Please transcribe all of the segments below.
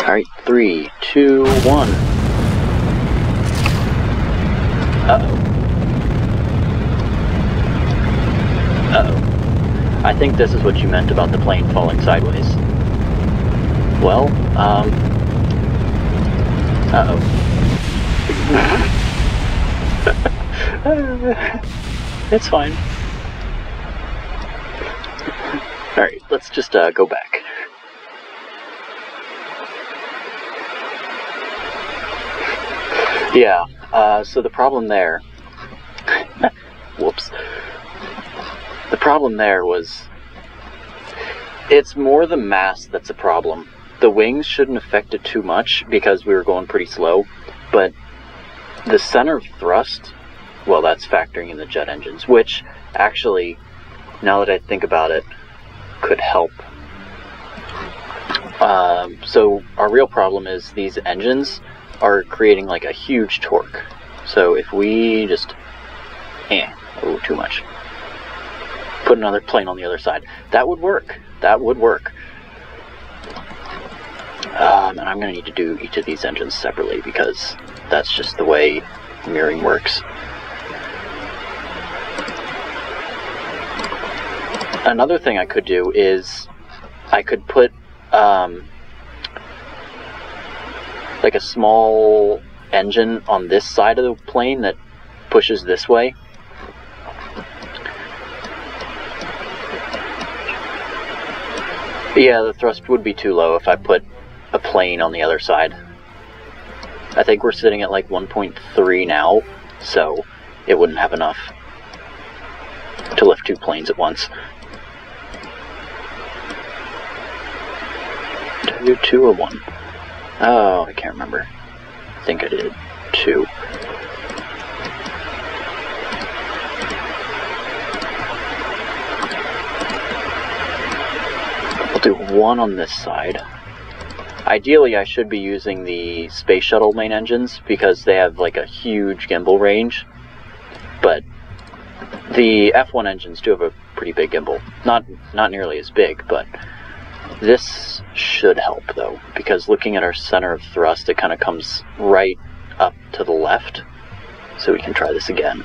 Alright, 3, 2, 1. Uh-oh. Uh-oh. I think this is what you meant about the plane falling sideways. Well, uh-oh. It's fine. Alright, let's just go back. Yeah, so the problem there... Whoops. The problem there was... It's more the mass that's a problem. The wings shouldn't affect it too much because we were going pretty slow, but the center of thrust, well, that's factoring in the jet engines, which actually, now that I think about it, could help. So our real problem is these engines are creating like a huge torque. So if we just, oh, too much. Put another plane on the other side. That would work. That would work. And I'm going to need to do each of these engines separately because that's just the way mirroring works. Another thing I could do is I could put like a small engine on this side of the plane that pushes this way. Yeah, the thrust would be too low if I put a plane on the other side. I think we're sitting at like 1.3 now, so it wouldn't have enough to lift two planes at once. Did I do 2 or 1? Oh, I can't remember. I think I did 2. I'll do 1 on this side. Ideally, I should be using the space shuttle main engines because they have like a huge gimbal range, but the F1 engines do have a pretty big gimbal. Not nearly as big, but this should help though, because looking at our center of thrust, it kind of comes right up to the left, so we can try this again.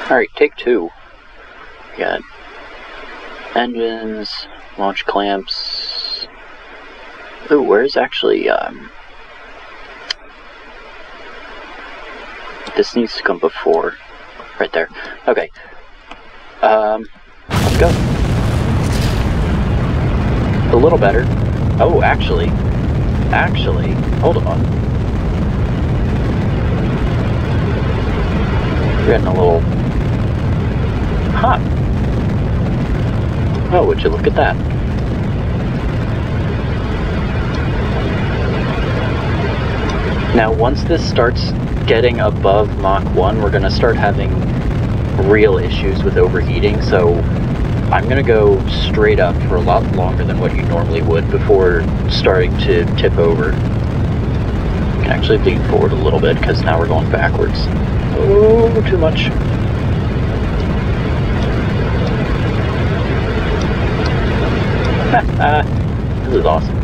Alright, take 2. We got engines, launch clamps. Ooh, where's actually, this needs to come before. Right there. Okay. Let's go. A little better. Oh, actually, hold on. We're getting a little... Huh. Oh, would you look at that? Now, once this starts getting above Mach 1, we're going to start having real issues with overheating, so I'm going to go straight up for a lot longer than what you normally would before starting to tip over. I can actually lean forward a little bit, because now we're going backwards. Oh, too much. This is awesome.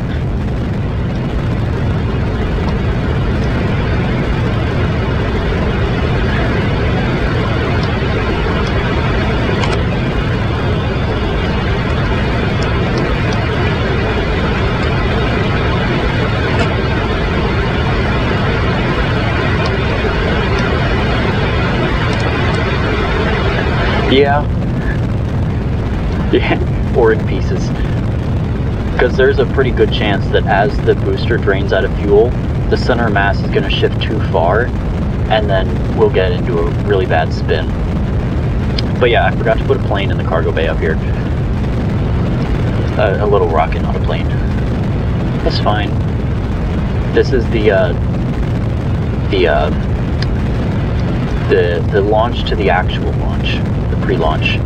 Yeah. Yeah, or in pieces. Because there's a pretty good chance that as the booster drains out of fuel, the center of mass is going to shift too far, and then we'll get into a really bad spin. But yeah, I forgot to put a plane in the cargo bay up here. A little rocket, not a plane. That's fine. This is the launch to the actual launch, the pre-launch.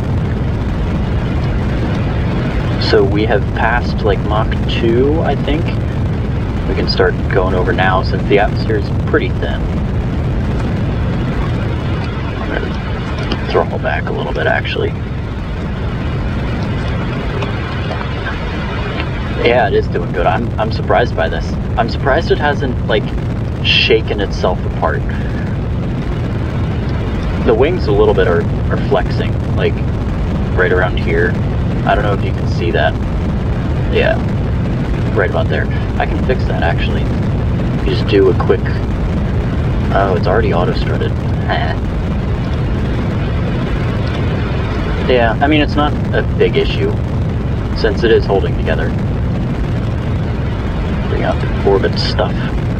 So we have passed like Mach 2, I think. We can start going over now since the atmosphere is pretty thin. I'm going to throttle back a little bit actually. Yeah, it is doing good. I'm surprised by this. I'm surprised it hasn't like shaken itself apart. The wings a little bit are flexing, like right around here. I don't know if you can see that. Yeah, right about there. I can fix that actually. You just do a quick... Oh, it's already auto-strutted. Yeah, I mean, it's not a big issue, since it is holding together. Bring out the orbit stuff.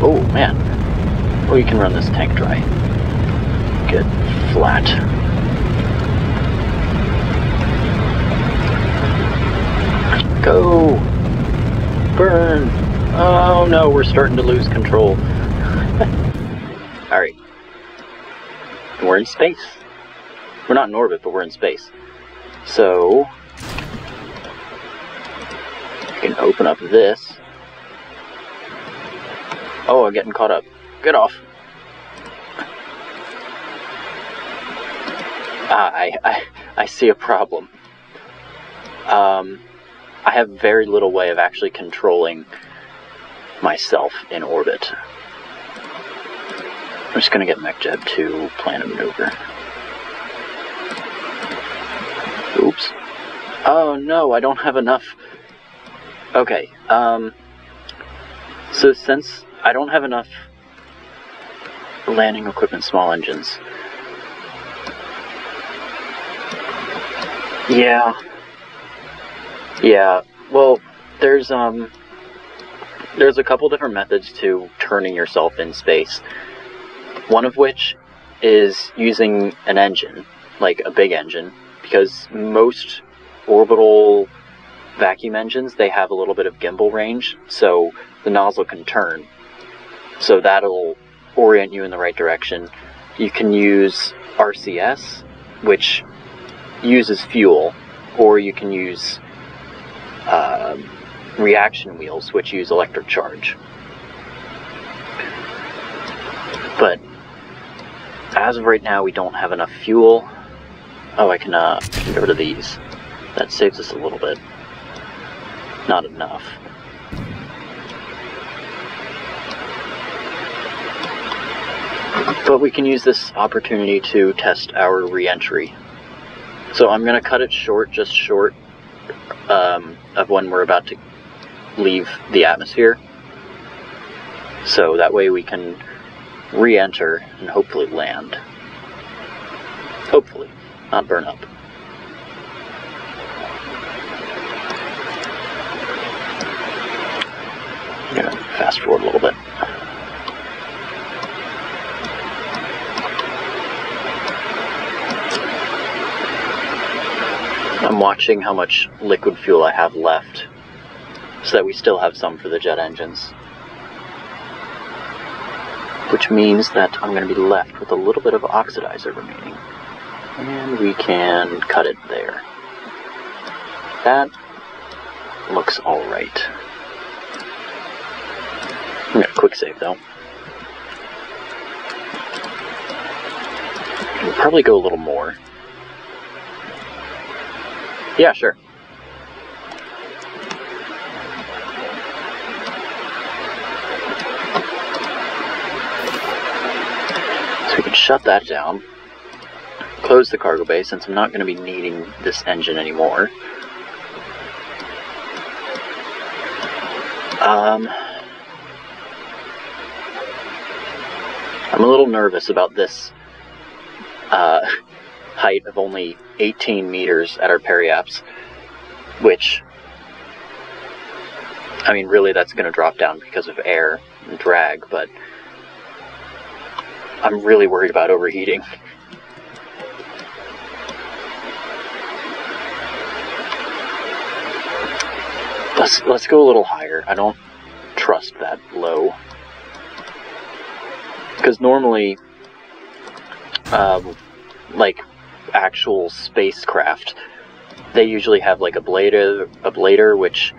Oh, man. Oh, you can run this tank dry. Get flat. Go! Burn! Oh no, we're starting to lose control. Alright. We're in space. We're not in orbit, but we're in space. So, you can open up this. Oh, I'm getting caught up. Get off. I see a problem. I have very little way of actually controlling myself in orbit. I'm just going to get MechJeb to plan a maneuver. Oops. Oh no, I don't have enough. Okay, so since I don't have enough landing equipment small engines. Yeah, well, there's a couple different methods to turning yourself in space. One of which is using an engine, like a big engine, because most orbital vacuum engines, they have a little bit of gimbal range, so the nozzle can turn. So that'll orient you in the right direction. You can use RCS, which uses fuel, or you can use reaction wheels, which use electric charge. But as of right now, we don't have enough fuel. Oh, I can go to these. That saves us a little bit. Not enough. But we can use this opportunity to test our re-entry. So I'm going to cut it short, just short of when we're about to leave the atmosphere. So that way we can re-enter and hopefully land. Hopefully, not burn up. I'm going to fast forward a little bit. I'm watching how much liquid fuel I have left, so that we still have some for the jet engines. Which means that I'm going to be left with a little bit of oxidizer remaining. And we can cut it there. That looks alright. I'm going to quick save though. We'll probably go a little more. Yeah, sure. So we can shut that down, close the cargo bay since I'm not going to be needing this engine anymore. I'm a little nervous about this height of only 18 meters at our periaps, which, I mean, really that's going to drop down because of air and drag, but I'm really worried about overheating. Let's go a little higher. I don't trust that low. Because normally, like actual spacecraft, they usually have like a blader, which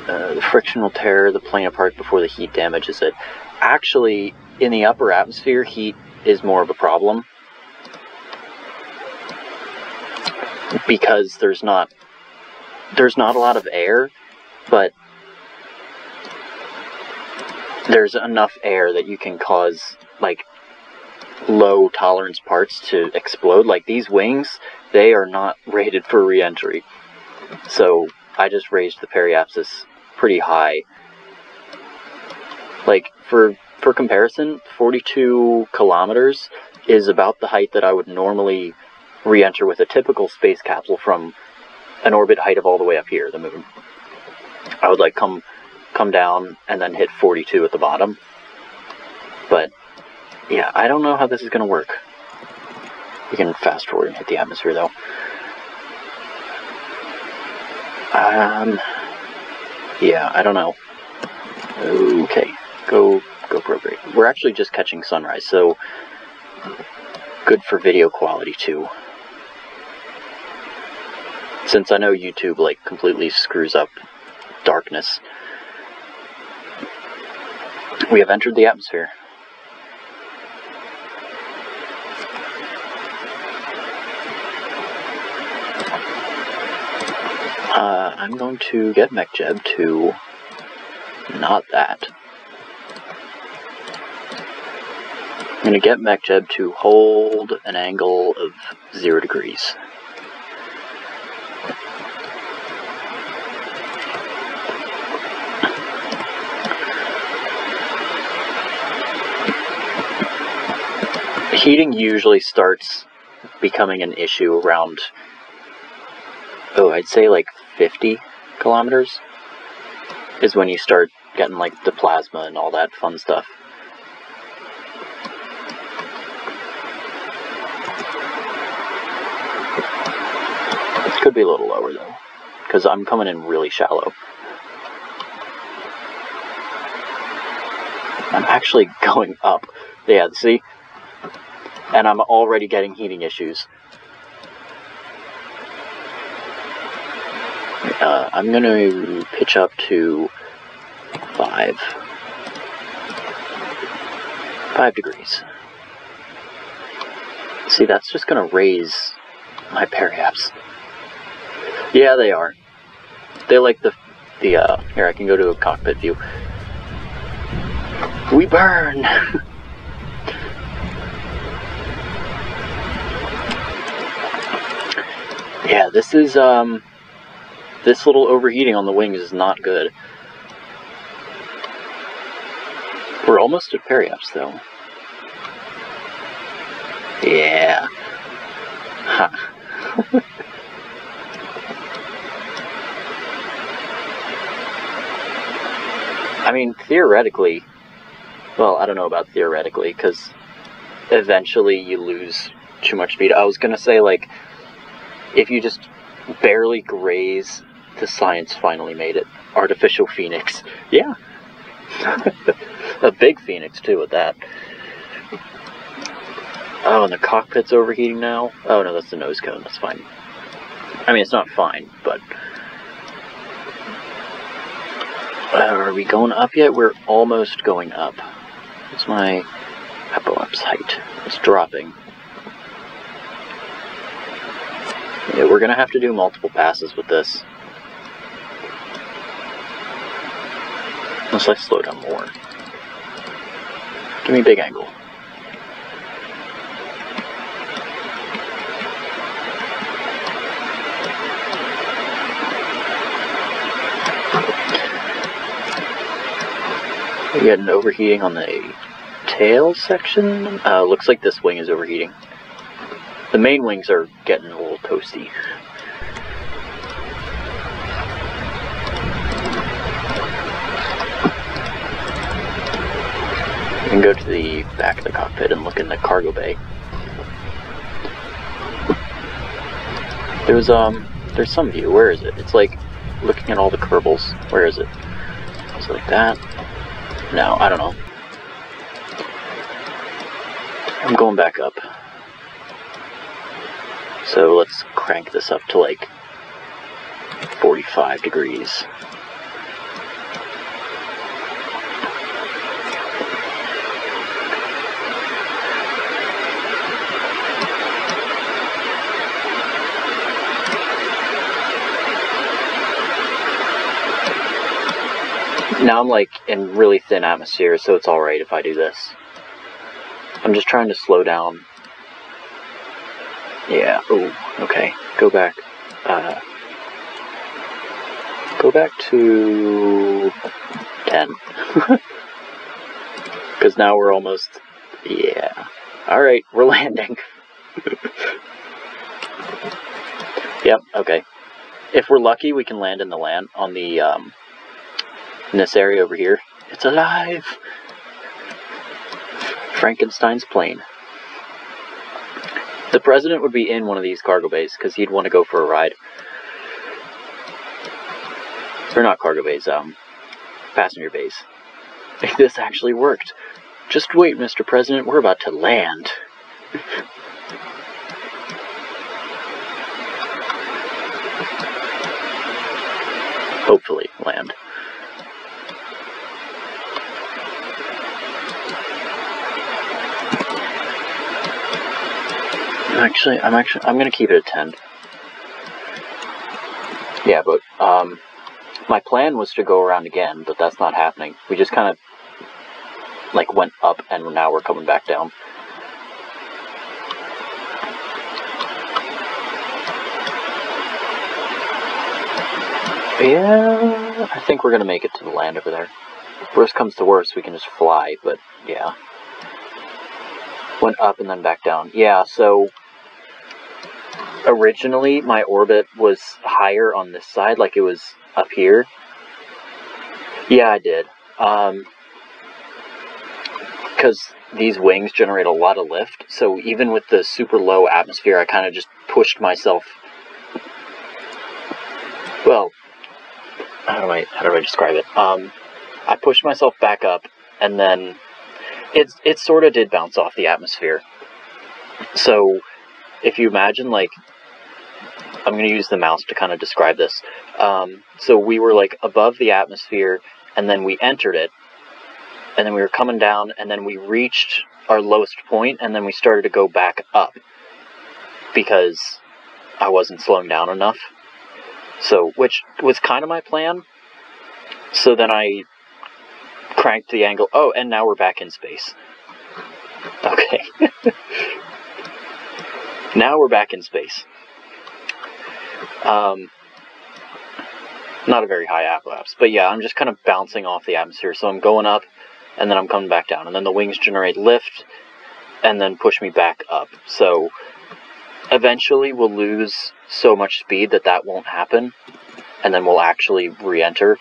the friction will tear the plane apart before the heat damages it. Actually, in the upper atmosphere, heat is more of a problem because there's not a lot of air, but there's enough air that you can cause like low tolerance parts to explode. Like these wings, they are not rated for re-entry. So I just raised the periapsis pretty high. Like for comparison, 42 kilometers is about the height that I would normally re-enter with a typical space capsule from an orbit height of all the way up here, the moon. I would like come down and then hit 42 at the bottom. But yeah, I don't know how this is going to work. We can fast forward and hit the atmosphere though. Yeah, I don't know. Okay, go prograde. We're actually just catching sunrise, so good for video quality too. Since I know YouTube like completely screws up darkness. We have entered the atmosphere. I'm going to get MechJeb to not that. I'm going to get MechJeb to hold an angle of 0 degrees. Heating usually starts becoming an issue around, I'd say like 50 kilometers is when you start getting like the plasma and all that fun stuff. It could be a little lower though, because I'm coming in really shallow. I'm actually going up. Yeah, see? And I'm already getting heating issues. I'm going to pitch up to 5 degrees. See, that's just going to raise my periaps. Yeah, they are. They like the here, I can go to a cockpit view. We burn! Yeah, this is, this little overheating on the wings is not good. We're almost at periaps, though. Yeah. Huh. I mean, theoretically, well, I don't know about theoretically, because eventually you lose too much speed. I was going to say, like, if you just barely graze, the science finally made it. Artificial phoenix. Yeah. A big phoenix, too, at that. Oh, and the cockpit's overheating now? Oh, no, that's the nose cone. That's fine. I mean, it's not fine, but... are we going up yet? We're almost going up. What's my apoapse height? It's dropping. Yeah, we're going to have to do multiple passes with this. Unless I slow down more. Give me a big angle. We're getting overheating on the tail section. Looks like this wing is overheating. The main wings are getting a little toasty. You can go to the back of the cockpit and look in the cargo bay. There's some view. Where is it? It's like looking at all the kerbals. Where is it? Is it like that? No, I don't know. I'm going back up. So let's crank this up to like 45 degrees. Now I'm like in really thin atmosphere, so it's alright if I do this. I'm just trying to slow down. Yeah, oh, okay. Go back. Go back to 10. Because now we're almost, yeah. Alright, we're landing. Yep, okay. If we're lucky, we can land in the on the, in this area over here. It's alive! Frankenstein's plane. The president would be in one of these cargo bays, because he'd want to go for a ride. Or not cargo bays, passenger bays. This actually worked. Just wait, Mr. President, we're about to land. Hopefully land. I'm gonna keep it at 10. Yeah, but my plan was to go around again, but that's not happening. We just kind of like went up, and now we're coming back down. Yeah, I think we're gonna make it to the land over there. Worst comes to worst, we can just fly, but yeah. Went up and then back down. Yeah, so originally my orbit was higher on this side, like it was up here. Yeah, I did. Because these wings generate a lot of lift, so even with the super low atmosphere, I kind of just pushed myself. Well, how do I describe it? I pushed myself back up, and then it sort of did bounce off the atmosphere. So if you imagine, like, I'm going to use the mouse to kind of describe this. So we were like above the atmosphere, and then we entered it, and then we were coming down, and then we reached our lowest point, and then we started to go back up because I wasn't slowing down enough. So, which was kind of my plan. So then I cranked the angle. Oh, and now we're back in space. Okay. Now we're back in space. Not a very high apoapse, but yeah, I'm just kind of bouncing off the atmosphere. So I'm going up, and then I'm coming back down, and then the wings generate lift, and then push me back up. So eventually we'll lose so much speed that won't happen, and then we'll actually re-enter.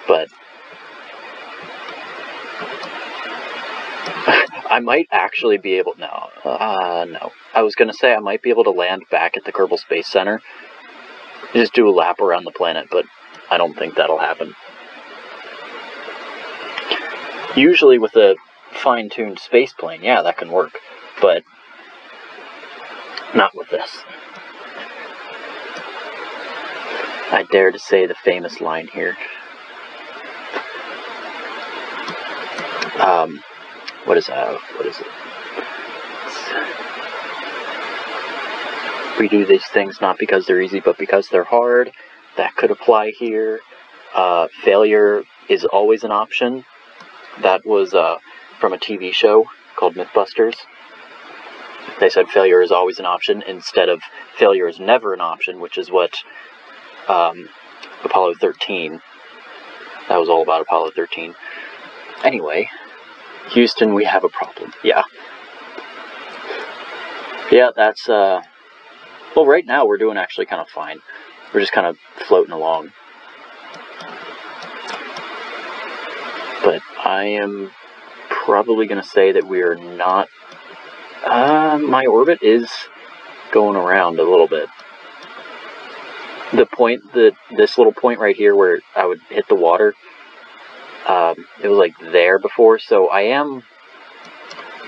But I might actually be able... No. I was going to say I might be able to land back at the Kerbal Space Center. Just do a lap around the planet, but I don't think that'll happen. Usually with a fine-tuned space plane, yeah, that can work. But not with this. I dare to say the famous line here. What is it? We do these things not because they're easy, but because they're hard. That could apply here. Failure is always an option. That was from a TV show called Mythbusters. They said failure is always an option instead of failure is never an option, which is what Apollo 13, that was all about Apollo 13. Anyway, Houston, we have a problem. Yeah. Yeah, that's, well, right now we're doing actually kind of fine. We're just kind of floating along. But I am probably going to say that we are not... my orbit is going around a little bit. The point that... This little point right here where I would hit the water, it was like there before, so I am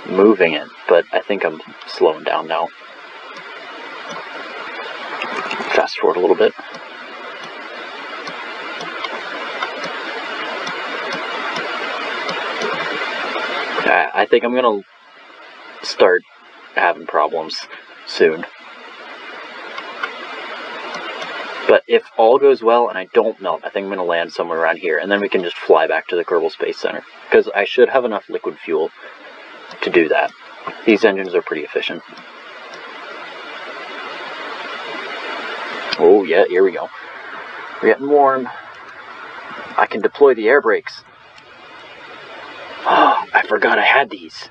moving it, but I think I'm slowing down now. fast forward a little bit. I think I'm gonna start having problems soon. But if all goes well and I don't melt, I think I'm gonna land somewhere around here, and then we can just fly back to the Kerbal Space Center, because I should have enough liquid fuel to do that. These engines are pretty efficient. Oh yeah, here we go. We're getting warm. I can deploy the air brakes. Oh, I forgot I had these.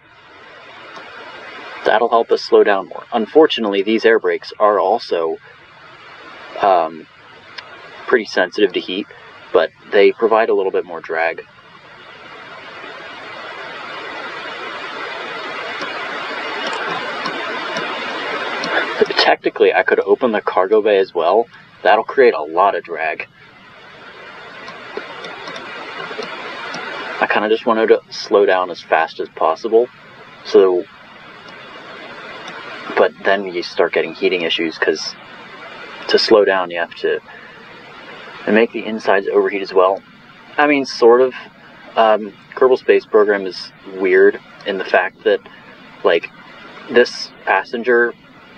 That'll help us slow down more. Unfortunately, these air brakes are also pretty sensitive to heat, but they provide a little bit more drag. Technically, I could open the cargo bay as well. That'll create a lot of drag. I kind of just wanted to slow down as fast as possible. So, but then you start getting heating issues, because to slow down you have to make the insides overheat as well. I mean, sort of. Kerbal Space Program is weird in the fact that, like, this passenger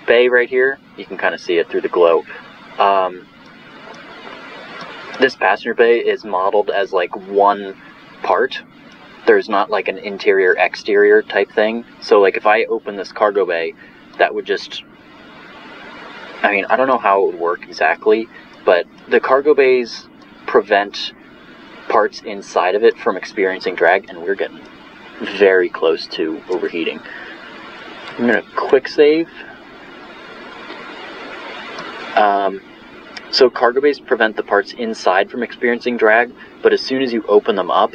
bay right here, you can kind of see it through the glow. This passenger bay is modeled as like one part. There's not like an interior exterior type thing. So like if I open this cargo bay, that would just, I mean, I don't know how it would work exactly, but the cargo bays prevent parts inside of it from experiencing drag, and we're getting very close to overheating. I'm gonna quick save. So cargo bays prevent the parts inside from experiencing drag, but as soon as you open them up,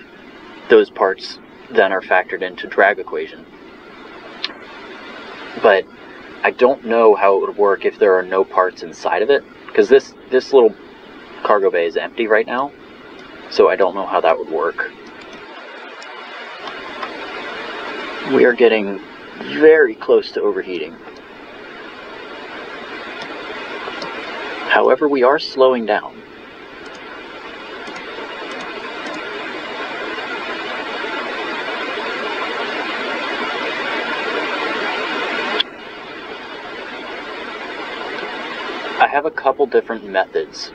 those parts then are factored into drag equation. But I don't know how it would work if there are no parts inside of it, because this little cargo bay is empty right now, so I don't know how that would work. We are getting very close to overheating. However, we are slowing down. I have a couple different methods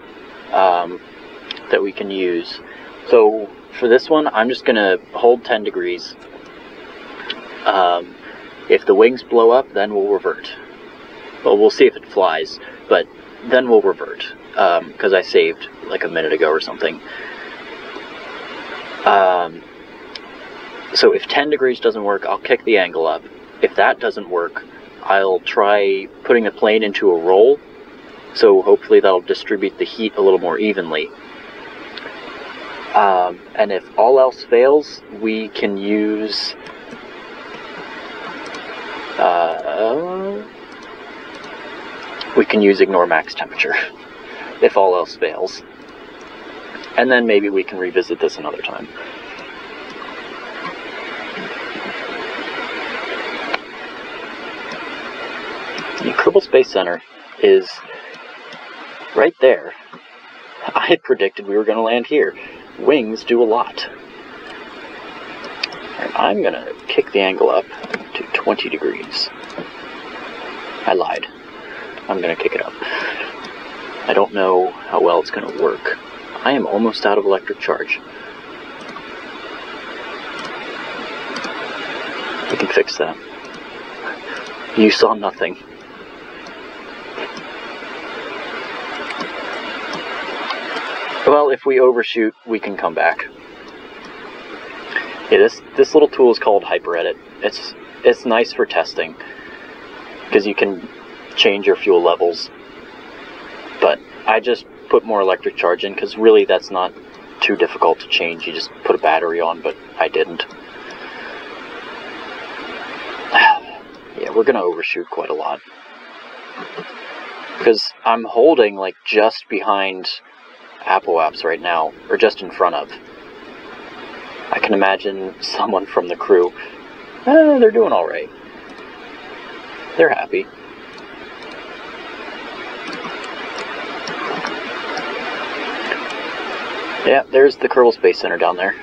that we can use. So for this one, I'm just going to hold 10 degrees. If the wings blow up, then we'll revert. Well, we'll see if it flies, but then we'll revert, because I saved like a minute ago or something. So if 10 degrees doesn't work, I'll kick the angle up. If that doesn't work, I'll try putting the plane into a roll, so hopefully that'll distribute the heat a little more evenly. And if all else fails, we can use ignore max temperature if all else fails. And then maybe we can revisit this another time. The Kerbal Space Center is right there. I predicted we were going to land here. Wings do a lot. And I'm going to kick the angle up to 20 degrees. I lied. I'm going to kick it up. I don't know how well it's going to work. I am almost out of electric charge. We can fix that. You saw nothing. Well, if we overshoot, we can come back. Yeah, this little tool is called HyperEdit. It's nice for testing, because you can change your fuel levels. But I just put more electric charge in, because really that's not too difficult to change. You just put a battery on, but I didn't. Yeah, we're going to overshoot quite a lot. Because I'm holding like just behind Apple right now, or just in front of. I can imagine someone from the crew, they're doing alright. They're happy. Yeah, there's the Kerbal Space Center down there.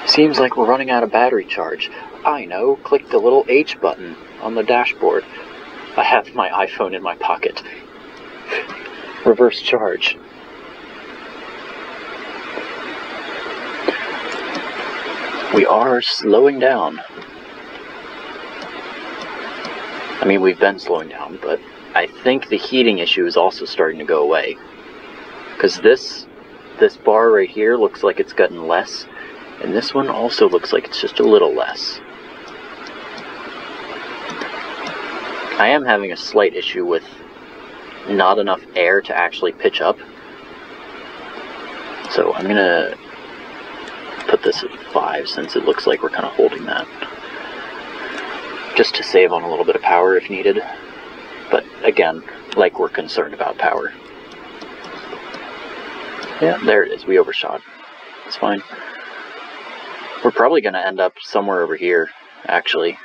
Seems like we're running out of battery charge. I know, click the little H button on the dashboard. I have my iPhone in my pocket. Reverse charge. We are slowing down. I mean, we've been slowing down, but I think the heating issue is also starting to go away. Because this bar right here looks like it's gotten less, and this one also looks like it's just a little less. I am having a slight issue with not enough air to actually pitch up. So I'm gonna put this at 5 since it looks like we're kind of holding that. Just to save on a little bit of power if needed. But again, like we're concerned about power. Yeah, there it is. We overshot. It's fine. We're probably going to end up somewhere over here, actually.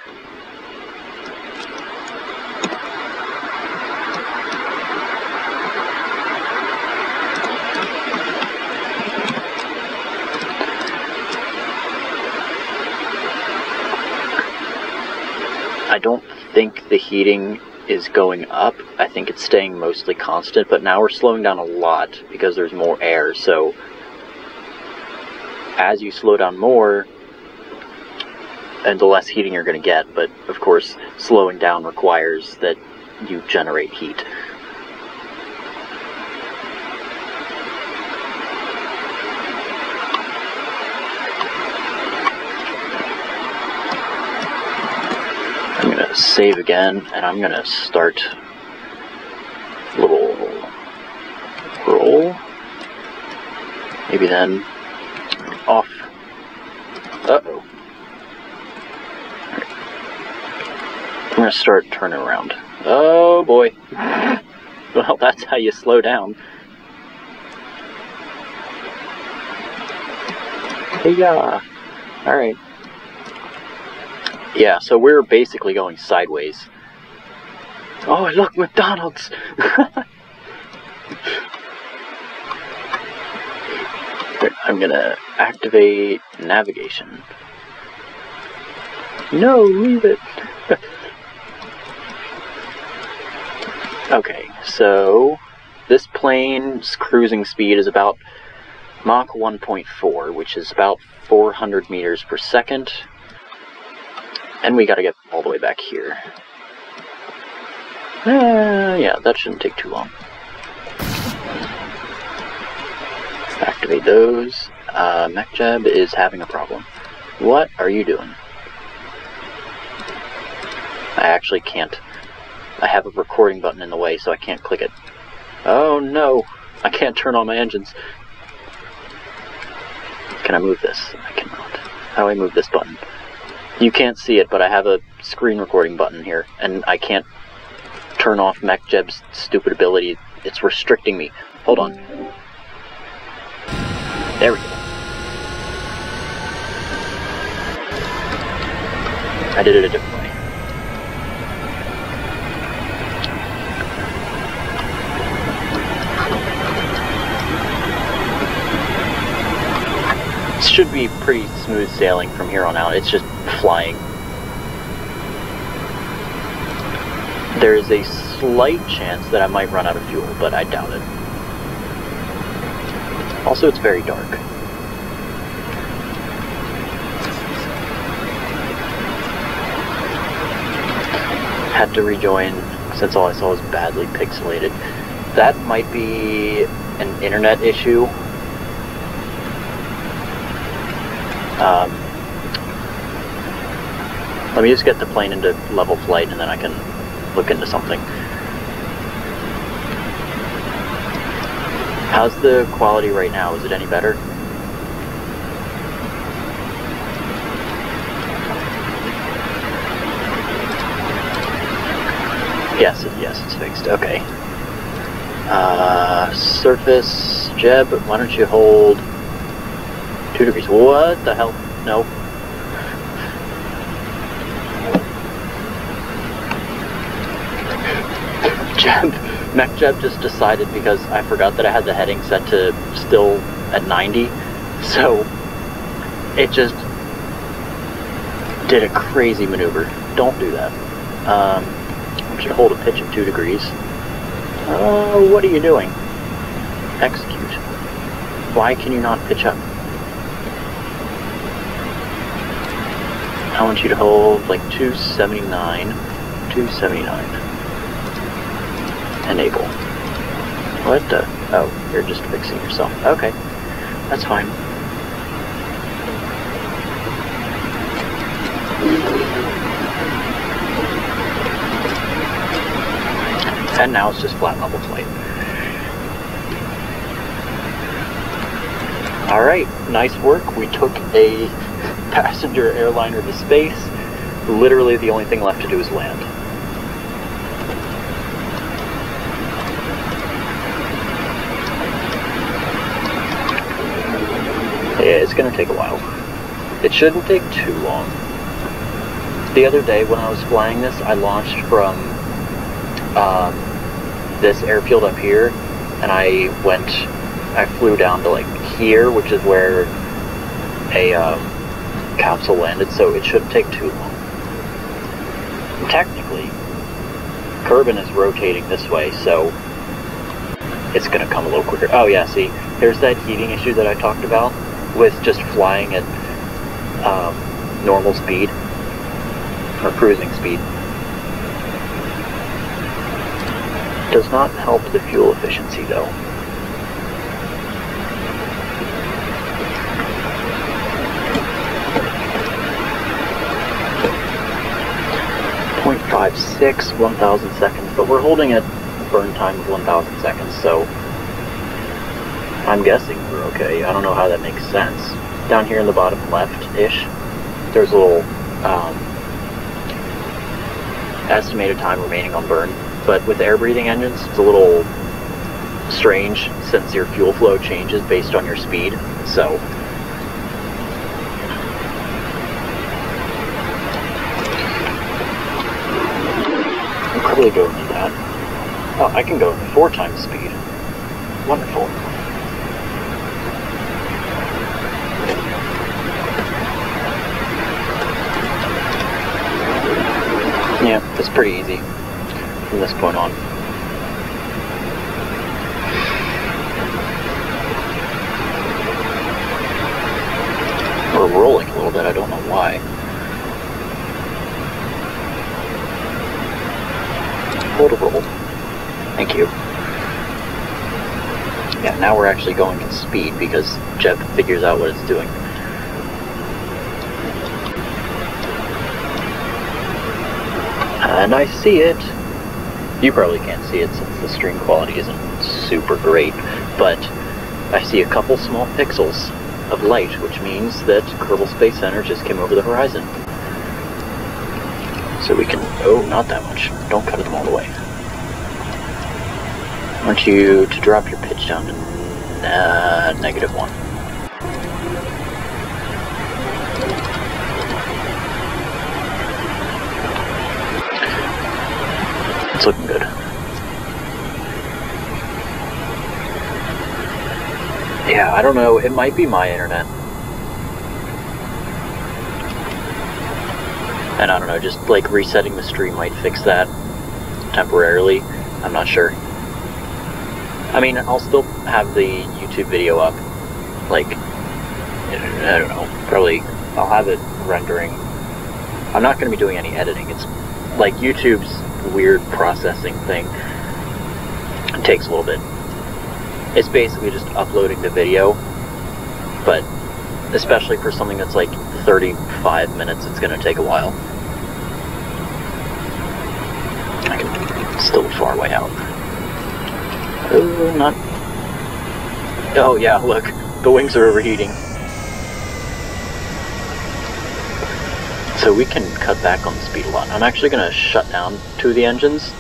I don't think the heating is going up. I think it's staying mostly constant, but now we're slowing down a lot because there's more air. So as you slow down more, and the less heating you're going to get, but of course slowing down requires that you generate heat. I'm going to save again, and I'm going to start a little roll. Maybe then off. Uh-oh. I'm going to start turning around. Oh boy. Well, that's how you slow down. Hey-ya. Alright. Yeah, so we're basically going sideways. Oh, look, McDonald's! I'm gonna activate navigation. No, leave it! Okay, so this plane's cruising speed is about Mach 1.4, which is about 400 meters per second. And we gotta get all the way back here. Yeah, that shouldn't take too long. Activate those. MechJeb is having a problem. What are you doing? I actually can't. I have a recording button in the way, so I can't click it. Oh no! I can't turn on my engines. Can I move this? I cannot. How do I move this button? You can't see it, but I have a screen recording button here, and I can't turn off MechJeb's stupid ability. It's restricting me. Hold on. There we go. I did it a different way. It should be pretty smooth sailing from here on out. It's just flying. There is a slight chance that I might run out of fuel, but I doubt it. Also, it's very dark. Had to rejoin since all I saw was badly pixelated. That might be an internet issue. Let me just get the plane into level flight and then I can look into something. How's the quality right now? Is it any better? Yes, it's fixed. Okay. Surface, Jeb, why don't you hold 2 degrees? What the hell? No. Jeb just decided, because I forgot that I had the heading set to still at 90, so it just did a crazy maneuver. Don't do that. I want you to hold a pitch of 2 degrees. What are you doing? Execute. Why can you not pitch up? I want you to hold like 279. 279. Enable. What the? Oh, you're just fixing yourself. Okay, that's fine. And now it's just flat level flight. Alright, nice work. We took a passenger airliner to space. Literally the only thing left to do is land. Yeah, it's gonna take a while. It shouldn't take too long. The other day when I was flying this, I launched from this airfield up here, and I flew down to like here, which is where a capsule landed, so it shouldn't take too long. Technically, Kerbal is rotating this way, so it's gonna come a little quicker. Oh yeah, see, there's that heating issue that I talked about with just flying at normal speed, or cruising speed. Does not help the fuel efficiency though. .56, 1,000 seconds, but we're holding at burn time of 1,000 seconds, so I'm guessing we're okay. I don't know how that makes sense. Down here in the bottom left-ish, there's a little estimated time remaining on burn, but with air-breathing engines, it's a little strange since your fuel flow changes based on your speed, so I probably go into that. Oh, I can go 4 times speed. Wonderful. Yeah, it's pretty easy from this point on. We're rolling a little bit, I don't know why. Hold a roll. Thank you. Yeah, now we're actually going at speed because Jeb figures out what it's doing. And I see it. You probably can't see it since the stream quality isn't super great, but I see a couple small pixels of light, which means that Kerbal Space Center just came over the horizon. So we can... oh, not that much. Don't cut them all the way. I want you to drop your pitch down to -1. It's looking good. Yeah, I don't know. It might be my internet. And I don't know, just like resetting the stream might fix that temporarily. I'm not sure. I mean, I'll still have the YouTube video up. Like, I don't know, probably I'll have it rendering. I'm not going to be doing any editing. It's like YouTube's weird processing thing. It takes a little bit. It's basically just uploading the video, but especially for something that's like 35 minutes, it's going to take a while. I can still far way out. Oh, not... oh yeah, look, the wings are overheating. So we can cut back on the speed a lot. I'm actually going to shut down 2 of the engines.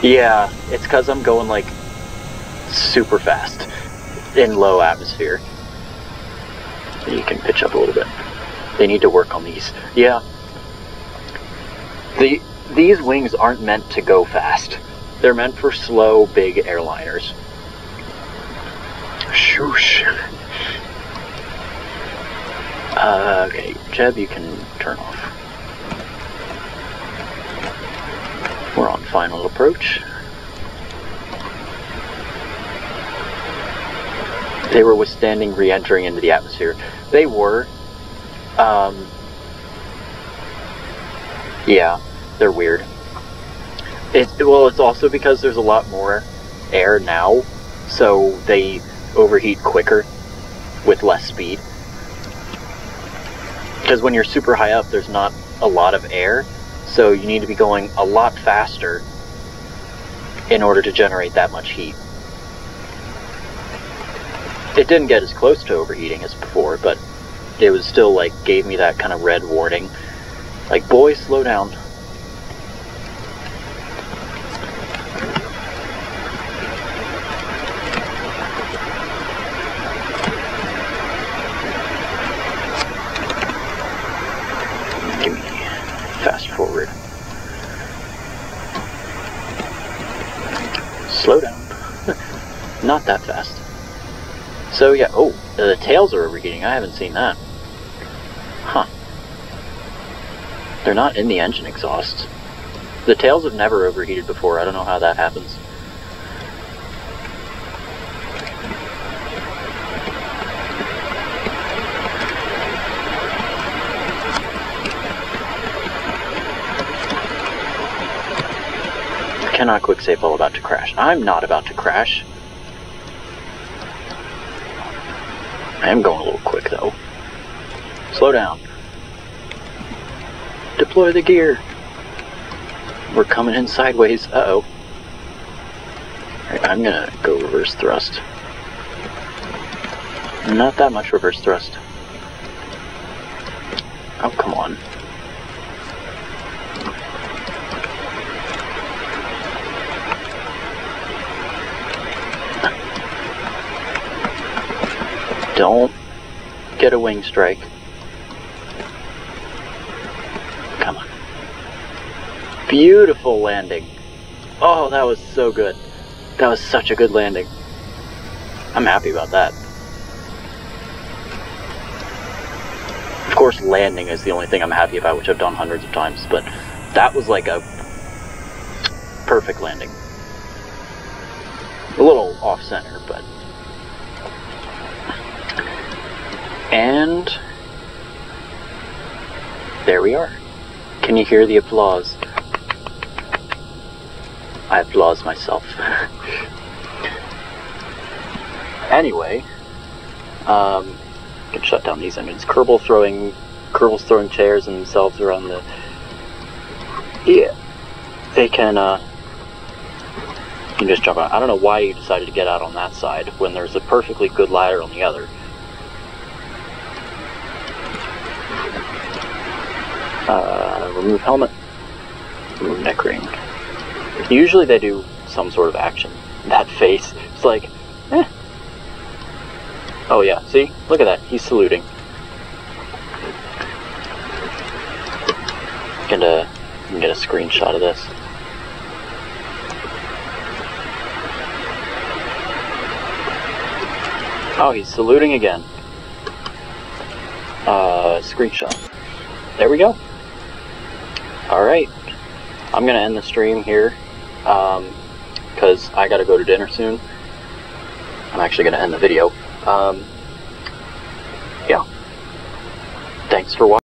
Yeah, it's because I'm going like super fast in low atmosphere. You can pitch up a little bit. They need to work on these. Yeah. these wings aren't meant to go fast. They're meant for slow, big airliners. Shoosh. Okay, Jeb, you can turn off. We're on final approach. They were withstanding re-entering into the atmosphere. They were. Yeah, they're weird. Well, it's also because there's a lot more air now, so they overheat quicker with less speed. Because when you're super high up, there's not a lot of air, so you need to be going a lot faster in order to generate that much heat. It didn't get as close to overheating as before, but it was still like, gave me that kind of red warning. Like, boy, slow down. Give me fast forward. Slow down. Not that fast. So yeah, oh, the tails are overheating. I haven't seen that. Huh. They're not in the engine exhaust. The tails have never overheated before. I don't know how that happens. Cannot quick save while about to crash. I'm not about to crash. I am going a little quick though. Slow down. Deploy the gear. We're coming in sideways. Uh-oh. Alright, I'm gonna go reverse thrust. Not that much reverse thrust. Oh, come on. Don't get a wing strike. Come on. Beautiful landing. Oh, that was so good. That was such a good landing. I'm happy about that. Of course, landing is the only thing I'm happy about, which I've done hundreds of times, but that was like a perfect landing. A little off-center, but... And there we are. Can you hear the applause? I applaud myself. Anyway, can shut down these engines. Kerbal throwing chairs and themselves around the... Yeah, they can, you can just jump out. I don't know why you decided to get out on that side when there's a perfectly good ladder on the other. Remove helmet, remove neck ring. Usually they do some sort of action. That face, it's like, eh. Oh yeah, see? Look at that, he's saluting. You can get a screenshot of this. Oh, he's saluting again. Screenshot. There we go. Alright, I'm gonna end the stream here, because I gotta go to dinner soon. I'm actually gonna end the video. Yeah. Thanks for watching.